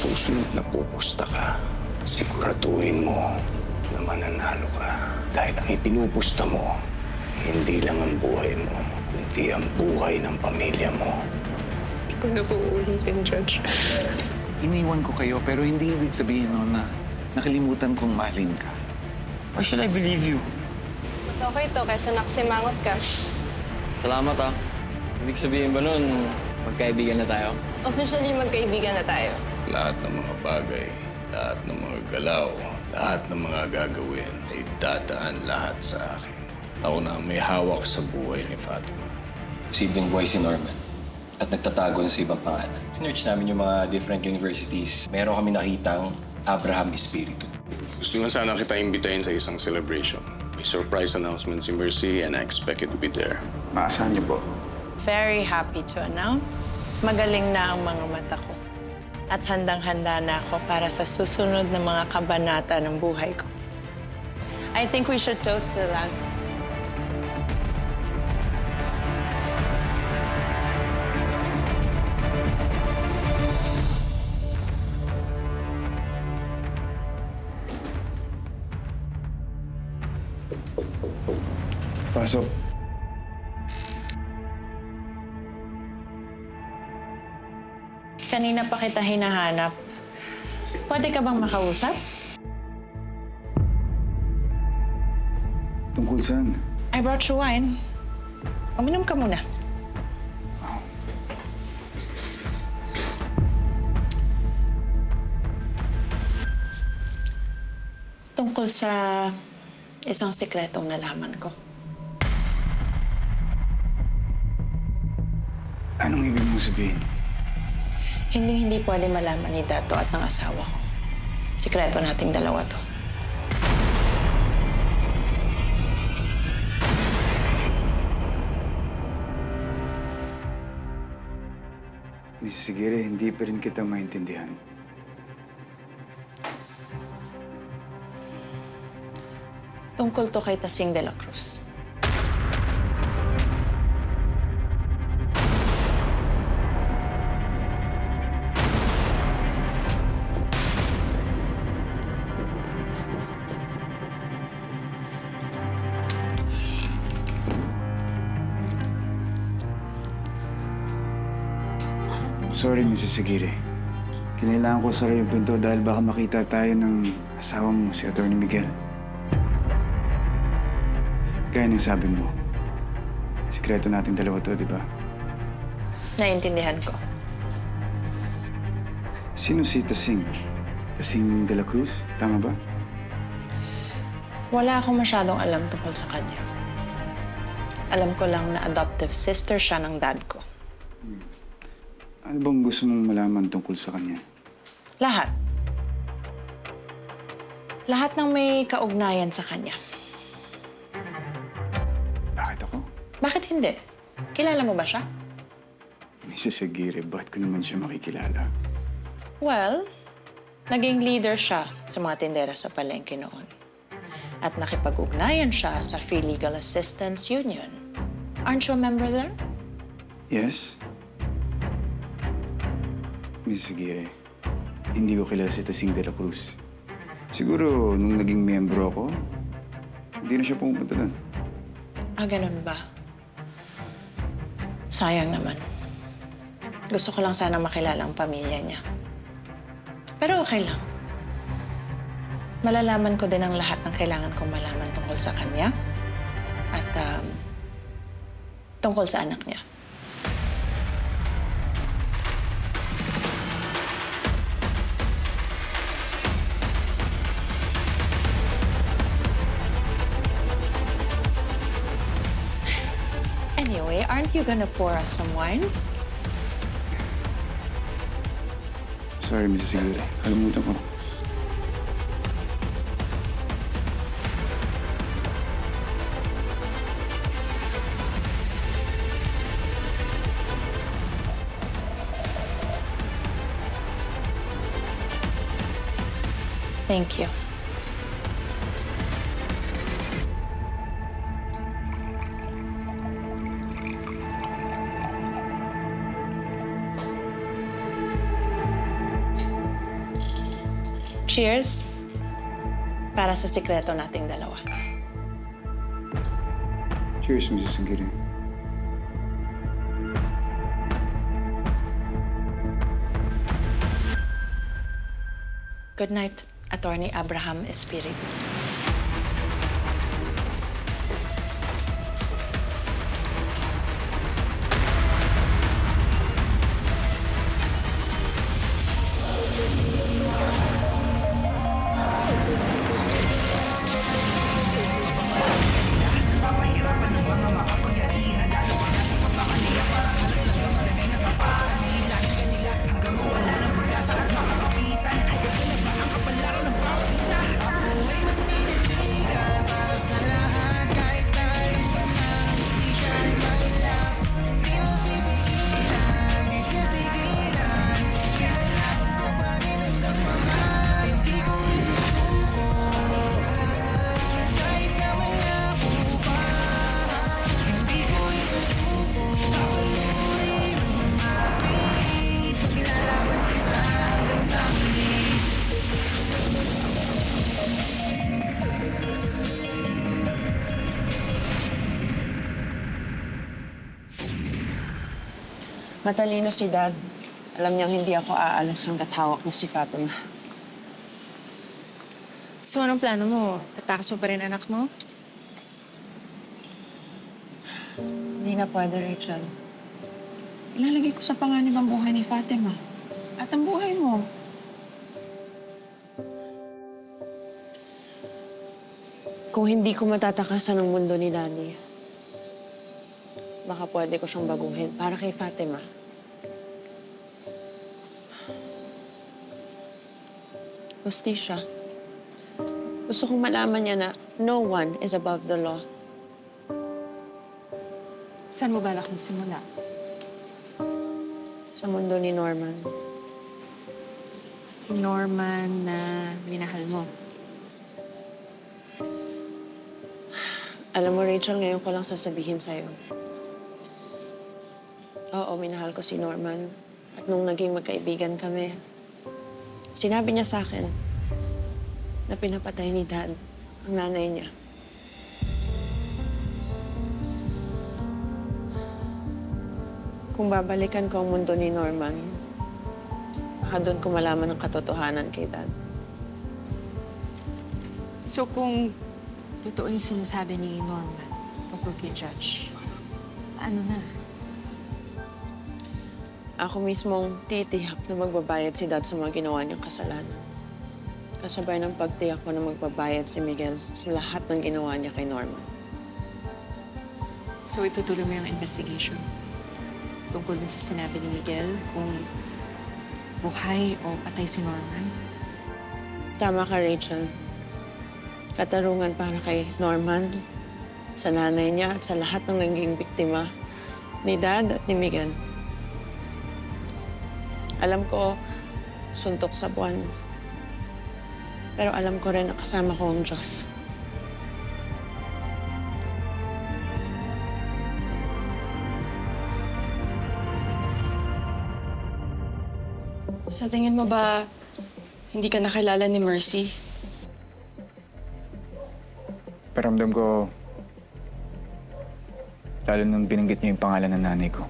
susunod na pupusta ka, siguraduhin mo na mananalo ka. Dahil ang ipinupusta mo, hindi lang ang buhay mo, kundi ang buhay ng pamilya mo. Hindi ko na po uulitin, Judge. Iniwan ko kayo pero hindi ibig sabihin no na nakalimutan kong mahalin ka. Why should I believe you? Mas okay to kaysa nakasimangot ka. Salamat ah. Ibig sabihin ba nun, magkaibigan na tayo? Officially, magkaibigan na tayo. Lahat ng mga bagay, lahat ng mga galaw, lahat ng mga gagawin ay dadaan lahat sa akin. Ako na ang may hawak sa buhay ni Fatima. Posibleng buhay si Norman at nagtatago na sa ibang pangalan. Sinearch namin yung mga different universities. Meron kami nakitang Abraham Espiritu. Gusto nga sana kita imbitahin sa isang celebration. May surprise announcement si Mercy and I expect you to be there. Maasahan niyo po. Very happy to announce, magaling na ang mga mata ko. At handang-handa na ako para sa susunod na mga kabanata ng buhay ko. I think we should toast to that. Pasok. Kanina pa kita hinahanap. Pwede ka bang makausap? Tungkol saan? I brought you wine. Uminom ka muna. Tungkol sa isang sikretong nalaman ko. Anong ibig mong sabihin? Hindi pwede malaman ni Dato at ng asawa ko. Sikreto nating dalawa to. Siguro hindi pa rin kita maintindihan. Tungkol to kay Tasing de la Cruz. Sorry, Mrs. Aguirre. Kinailangan ko sara yung pinto dahil baka makita tayo ng asawa mo, si Atty. Miguel. Kaya nang sabi mo, sikreto natin dalawa to, di ba? Naiintindihan ko. Sino si Tasing? Tasing de la Cruz? Tama ba? Wala akong masyadong alam tungkol sa kanya. Alam ko lang na adoptive sister siya ng dad ko. Ano bang gusto mong malaman tungkol sa kanya? Lahat. Lahat ng may kaugnayan sa kanya. Bakit ako? Bakit hindi? Kilala mo ba siya? Mrs. Aguirre, bakit ko naman siya makikilala? Well, naging leader siya sa mga tindera sa palengke noon. At nakipag-ugnayan siya sa Free Legal Assistance Union. Aren't you a member there? Yes? Mrs. Aguirre, hindi ko kilala si Tasing de la Cruz. Siguro, nung naging miyembro ako, hindi na siya pumupunta doon. Ah, ganun ba? Sayang naman. Gusto ko lang sana makilala ang pamilya niya. Pero okay lang. Malalaman ko din ang lahat ng kailangan kong malaman tungkol sa kanya at tungkol sa anak niya. Anyway, aren't you gonna pour us some wine? Sorry, Mrs. Aguirre. Kalimutan ko. Thank you. Cheers! Para sa sikreto nating dalawa. Cheers, Mrs. Aguirre. Good night, Attorney Abraham Espiritu. Matalino si Dad. Alam niyang hindi ako aalas hanggat hawak niya si Fatima. So, anong plano mo? Tatakas mo pa rin anak mo? Hindi na pwede, Rachel. Ilalagay ko sa panganib ang buhay ni Fatima. At ang buhay mo. Kung hindi ko matatakasan ang mundo ni Daddy, baka pwede ko siyang baguhin para kay Fatima. Justisya. Gusto kong malaman niya na no one is above the law. Saan mo balak magsimula? Sa mundo ni Norman. Si Norman na minahal mo. Alam mo, Rachel, ngayon ko lang sasabihin sa'yo. Oo, minahal ko si Norman. At nung naging magkaibigan kami, sinabi niya sa akin na pinapatay ni Dad ang nanay niya. Kung babalikan ko ang mundo ni Norman, baka doon ko malaman ang katotohanan kay Dad. So, kung totoo yung sinasabi ni Norman tungkol kay Judge, ano na? Ako mismong titiyak na magbabayad si Dad sa mga ginawa niyang kasalanan. Kasabay ng pagtiyak ko na magbabayad si Miguel sa lahat ng ginawa niya kay Norman. So, itutuloy mo yung investigation tungkol din sa sinabi ni Miguel kung buhay o patay si Norman? Tama ka, Rachel. Katarungan para kay Norman, sa nanay niya at sa lahat ng naging biktima ni Dad at ni Miguel. Alam ko, suntok sa buwan. Pero alam ko rin na kasama ko ang Diyos. Sa tingin mo ba, hindi ka nakilala ni Mercy? Paramdam ko, lalo nung binanggit niya yung pangalan ng nanay ko.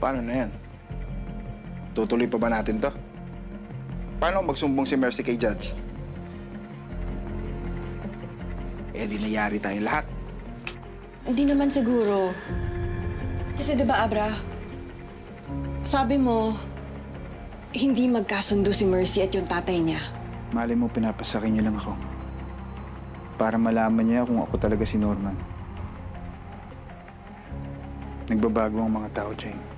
Paano na yan? Tutuloy pa ba natin to? Paano kung magsumbong si Mercy kay Judge? Eh di nayari tayong lahat. Hindi naman siguro. Kasi di ba, Abra, sabi mo, hindi magkasundo si Mercy at yung tatay niya. Malay mo, pinapasakin niya lang ako. Para malaman niya kung ako talaga si Norman. Nagbabago ang mga tao, Jane.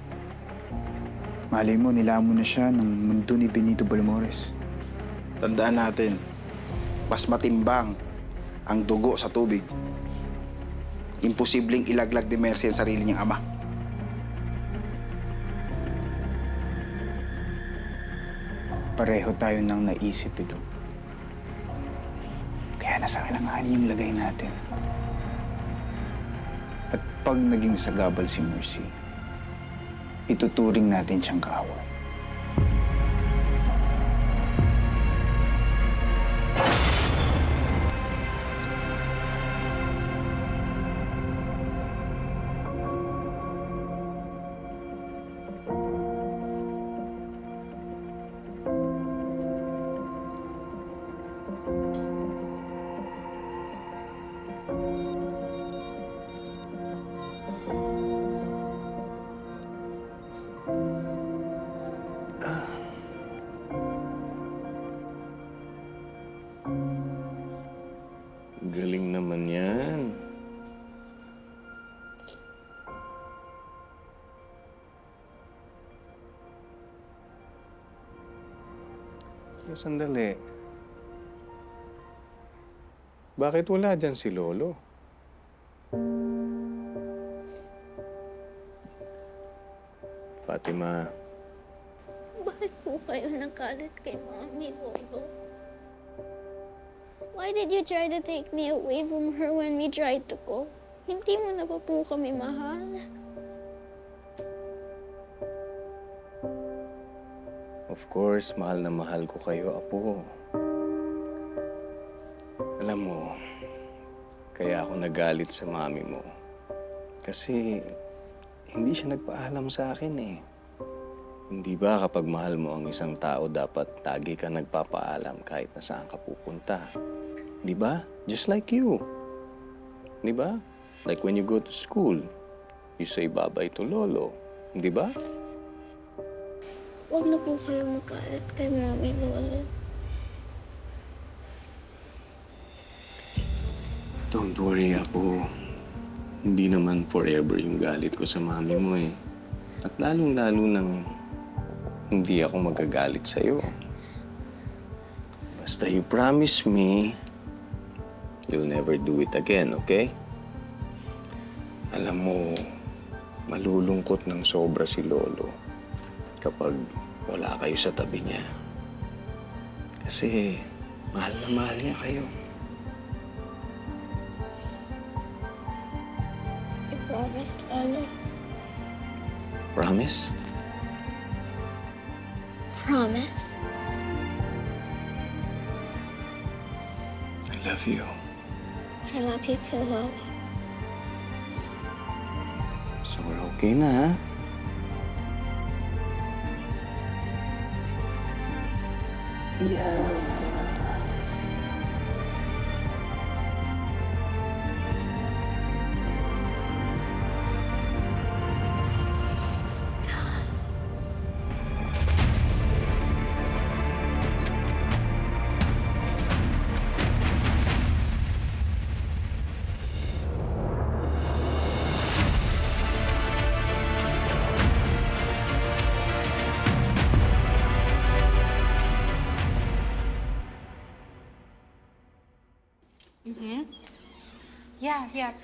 Malay mo, nilamon na siya ng mundo ni Benito Balmores. Tandaan natin, mas matimbang ang dugo sa tubig. Imposibleng ilaglag ni Mercy ang sarili niyang ama. Pareho tayo nang naisip ito. Kaya nasa kailangan yung lagay natin. At pag naging sagabal si Mercy, ituturing natin siyang kaaway. Galing naman yan. Pero sandali. Bakit wala dyan si Lolo? Fatima, Bakit po kayo nagalit kay Mami, Lolo? Why did you try to take me away from her when we tried to go? Hindi mo na ba po kami mahal? of course, mahal na mahal ko kayo, Apo. Alam mo, kaya ako nagalit sa mami mo. Kasi hindi siya nagpaalam sa akin eh. Hindi ba kapag mahal mo ang isang tao, dapat lagi ka nagpapaalam kahit na saan ka pupunta? Di ba? Just like you. Di ba? Like when you go to school, you say bye-bye to Lolo. Di ba? Huwag na po kayo magalit kay Mami, Lolo. Don't worry, Apo. Hindi naman forever yung galit ko sa mami mo eh. At lalong-lalo nang hindi ako magagalit sa'yo. Basta you promise me, you'll never do it again, okay? Alam mo, malulungkot ng sobra si Lolo kapag wala kayo sa tabi niya. Kasi mahal na mahal niya kayo. I promise, Lolo. Promise? Promise. I love you. I love you too, Lolo. So we're okay na, ha? Yeah.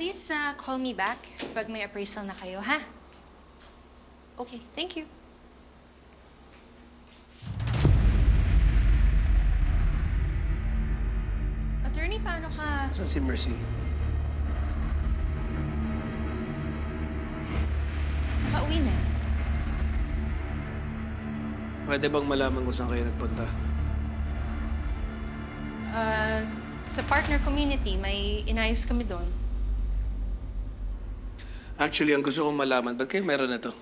Please call me back pag may appraisal na kayo, ha? Okay, thank you. Attorney, paano ka... Saan si Mercy? Nakauwi na? Pwede bang malaman kung saan kayo nagpunta? Sa partner community, may inayos kami doon. Actually, ang gusto kong malaman, ba't kayo meron na to?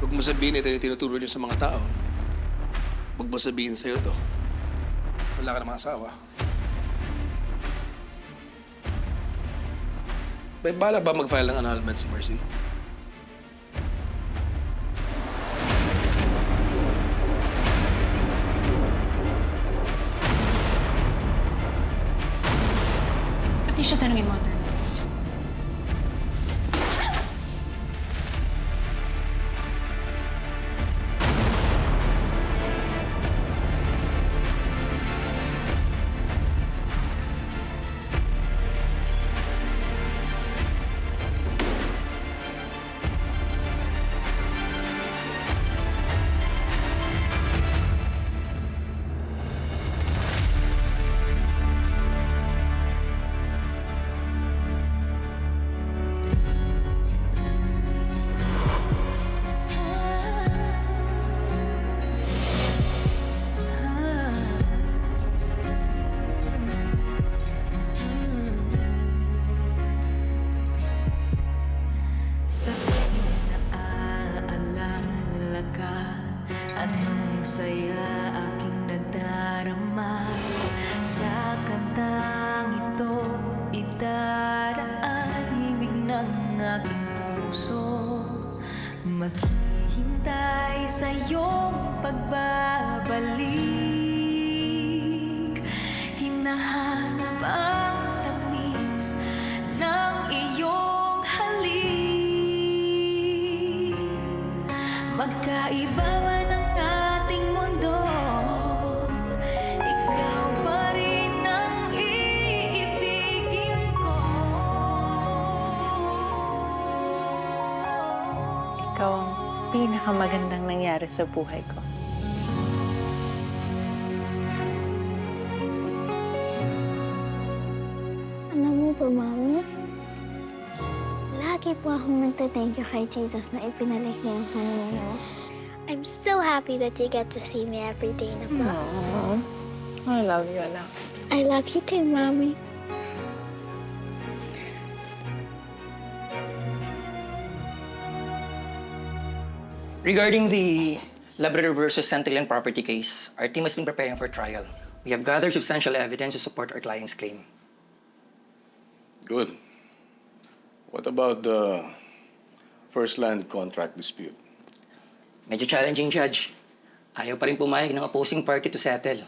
Huwag mo sabihin ito yung tinuturo niyo sa mga tao. Huwag mo sabihin sa'yo to. Wala ka namang asawa. May bala ba mag-file ng annulment si Mercy? Pati siya tanungin mo, attorney. pinakamagandang nangyari sa buhay ko. Alam mo ba, Mami? Lagi po akong nagta-thank you kay Jesus na ipinalik niya yung pamilya mo. I'm so happy that you get to see me every day na po. Aww. I love you, anak. I love you too, Mommy. Regarding the Labrador versus Santillan property case, our team has been preparing for trial. We have gathered substantial evidence to support our client's claim. Good. What about the first land contract dispute? Medyo challenging, Judge. Ayaw pa rin pumayag ng opposing party to settle.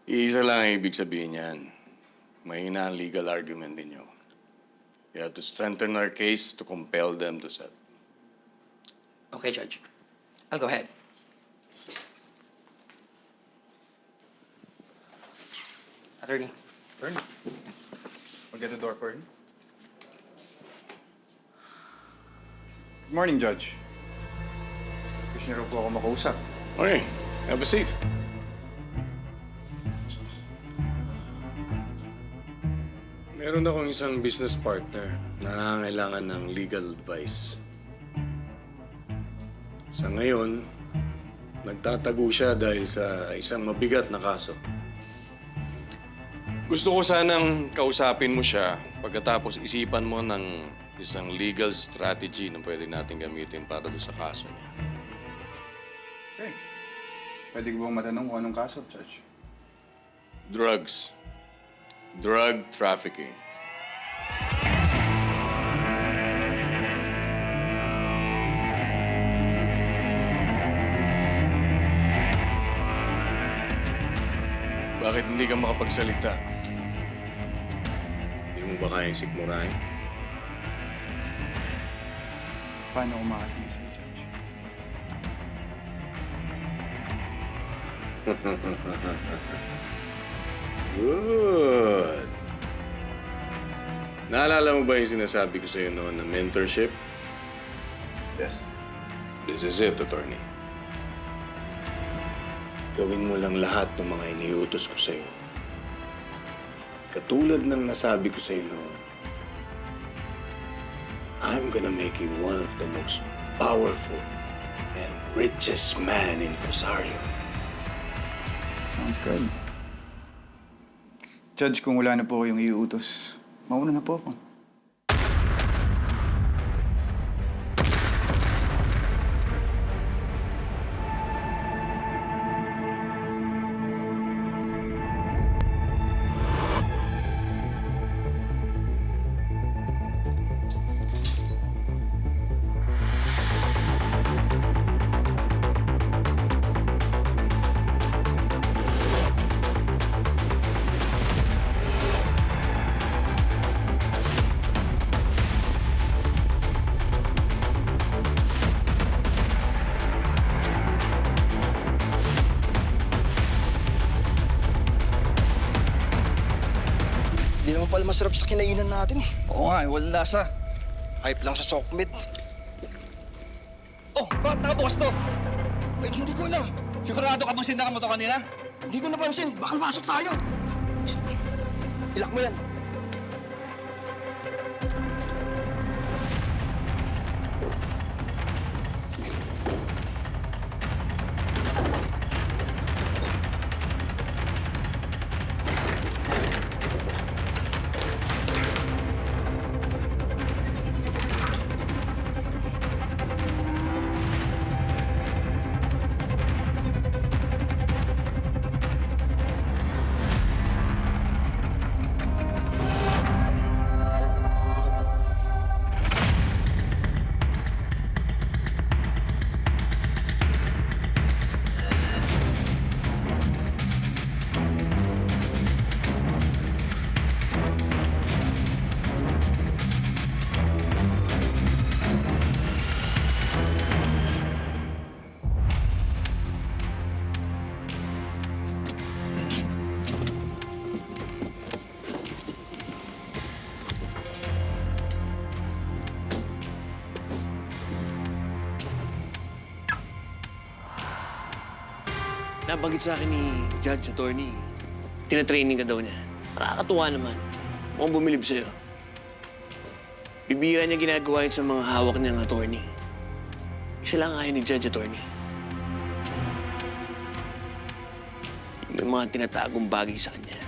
Iisa lang ang ibig sabihin niyan. Mahina ang legal argument ninyo. We have to strengthen our case to compel them to settle. Okay, Judge. I'll go ahead. Attorney. Attorney. Forget the door for him. Good morning, Judge. Gusto niyo po ako makausap. Okay, have a seat. Meron akong isang business partner na nangangailangan ng legal advice. Sa ngayon, nagtatago siya dahil sa isang mabigat na kaso. Gusto ko sanang kausapin mo siya pagkatapos isipan mo ng isang legal strategy na pwede natin gamitin para doon sa kaso niya. Okay. Pwede ko bang matanong kung anong kaso, Judge? Drugs. Drug trafficking. Bakit hindi ka makapagsalita? Hindi mo ba kayang sikmurahin? Paano ako makakinig sa'yo, Judge? Good. Naalala mo ba yung sinasabi ko sa'yo noon na mentorship? Yes. This is it, attorney. Gawin mo lang lahat ng mga iniutos ko sa'yo. Katulad ng nasabi ko sa'yo noon, I'm gonna make you one of the most powerful and richest man in Rosario. Sounds good. Judge, kung wala na po kayong iuutos, mauna na po ako. Hindi naman pala masarap sa kinainan natin eh. Oo nga, walang lasa. Hype lang sa Sokmed. Oh, bakit nakabukas to? Ay, hindi ko alam. Sigurado ka bang sinara mo to kanina? Hindi ko napansin. Baka masok tayo. Ilak mo yan. Nabanggit sa akin ni Judge Attorney, tinatraining ka daw niya. Nakakatuwa naman. Mukhang bumilib sa'yo. Bibira niya ginagawa yun sa mga hawak niyang attorney. Isa lang ayaw ni Judge Attorney. May mga tinatagong bagay sa kanya.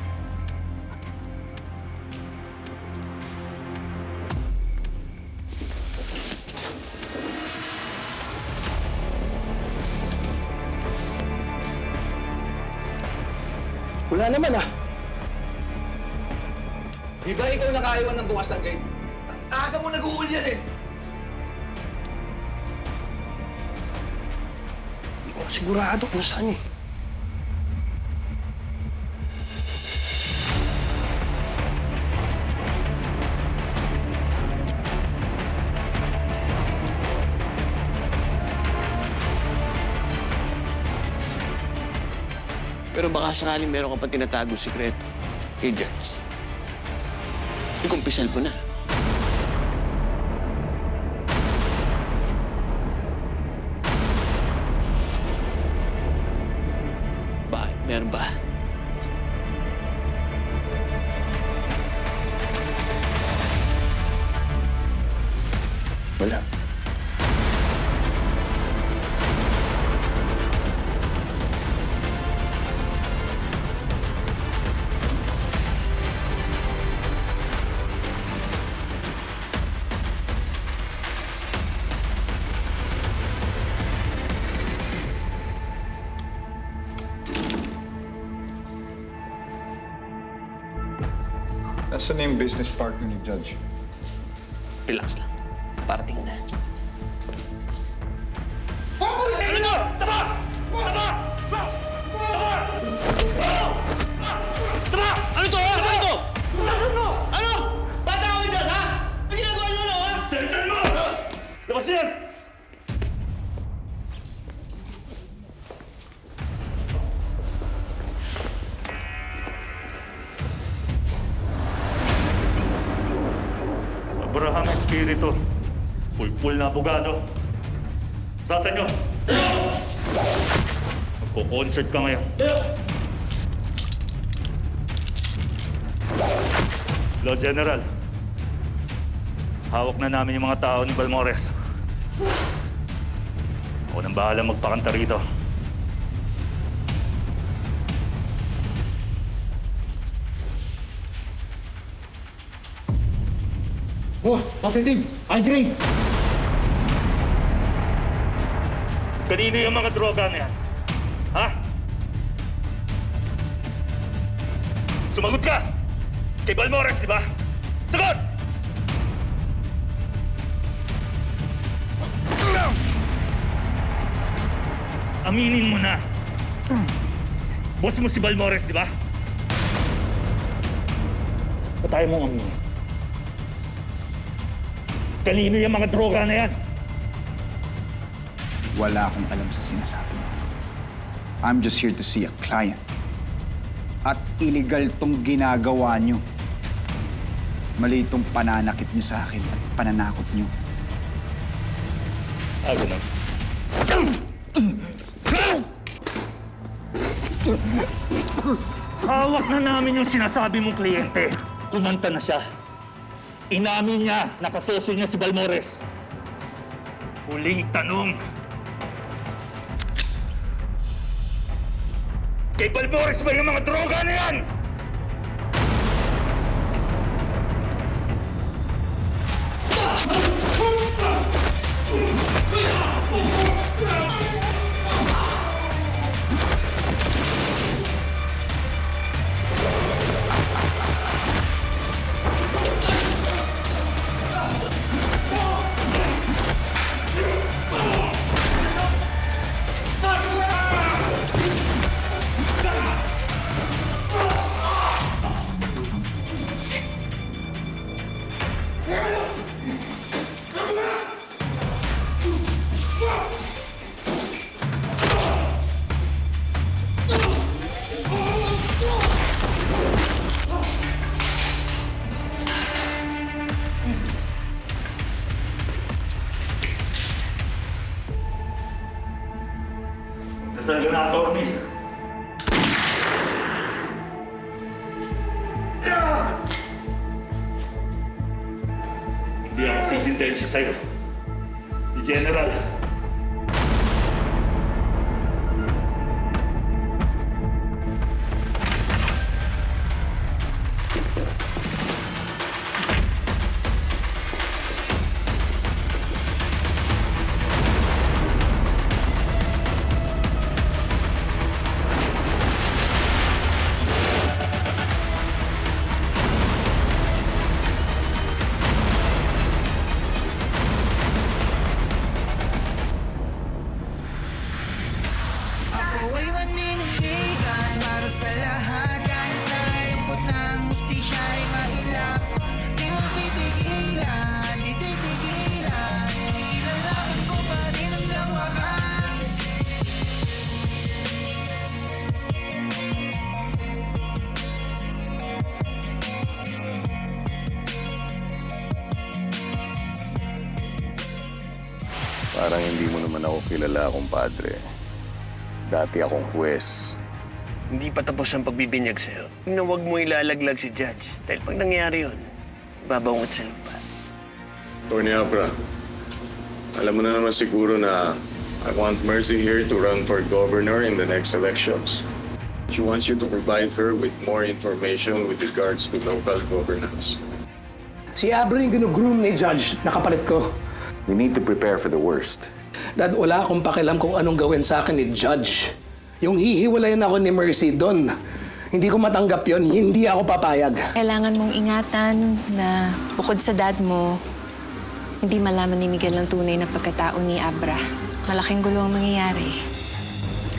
Wala naman ah. Di ba ikaw nakaiwan ng bukas ng gate? Ang aga mo nag-uul yan eh. Hindi ko sigurado kung saan eh. Pero baka sakaling meron ka pa tinatago sikreto kay Judge. Ikumpisal mo na. Bakit? Meron ba? Wala. Nasaan na yung business partner ni Judge? Relax lang. Parating na. Ano to? Tama! Tama! Tama! Ano to, ha? Ano to? Ano? Bata ako ni Judge, ha? Ano ginagawa niyo na, ha? Tignan mo! Labas yan! Abraham Espiritu, pulpul na abogado. Sasa nyo! Magpo-concert ka ngayon. Law General, hawak na namin yung mga tao ni Balmores. Ako nang bahala magpakanta rito. Boss, positive. I-drink. Kanino yung mga droga na yan? Ha? Sumagot ka! Kay Balmores, di ba? Sagot! Aminin mo na. Boss mo si Balmores, di ba? Ba't ayaw mong aminin? Kanino yung mga droga na yan? Wala akong alam sa sinasabi mo. I'm just here to see a client. At illegal tong ginagawa nyo. Mali itong pananakit nyo sa akin at pananakot nyo. Ganun. Hawak na namin yung sinasabi mong kliyente. Kumanta na siya. Inamin niya, nakasosyo niya si Balmores. Huling tanong. Kay Balmores ba yung mga droga na yan? Nasaan ka na, attorney? sintensya sa'yo. Si General. Ako'y maninindigan para sa lahat. Kahit nalungkot ng hustisya ay mailap. Di mapipigilan, di titigilan. Ilalaban ko pa rin hanggang wakas. Parang hindi mo naman ako kilala, kumpadre. Dati akong huwes. Hindi pa tapos ang pagbibinyag sa'yo. Na huwag mo ilalaglag si Judge. Dahil pag nangyari yun, babangot sa lupa. Attorney Abra, alam mo na naman siguro na I want Mercy here to run for governor in the next elections. She wants you to provide her with more information with regards to local governance. Si Abra yung ginugroom ni Judge, nakapalit ko. We need to prepare for the worst. Dad, wala akong pakialam kung anong gawin sa akin ni Judge. Yung hihiwalayan ako ni Mercy doon, hindi ko matanggap yon, hindi ako papayag. Kailangan mong ingatan na bukod sa dad mo, hindi malaman ni Miguel ang tunay na pagkatao ni Abra. Malaking gulo ang mangyayari.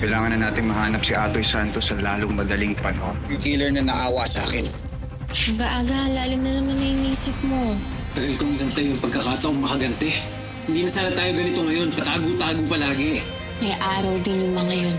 Kailangan na natin mahanap si Atoy Santos sa lalong madaling panahon. Yung killer na naawa sa akin. Ang aga, lalim na naman na inisip mo. Tagal kong inantay yung pagkakataong makaganti. Hindi na sana tayo ganito ngayon. Patago-tago palagi. May araw din yung mga yun.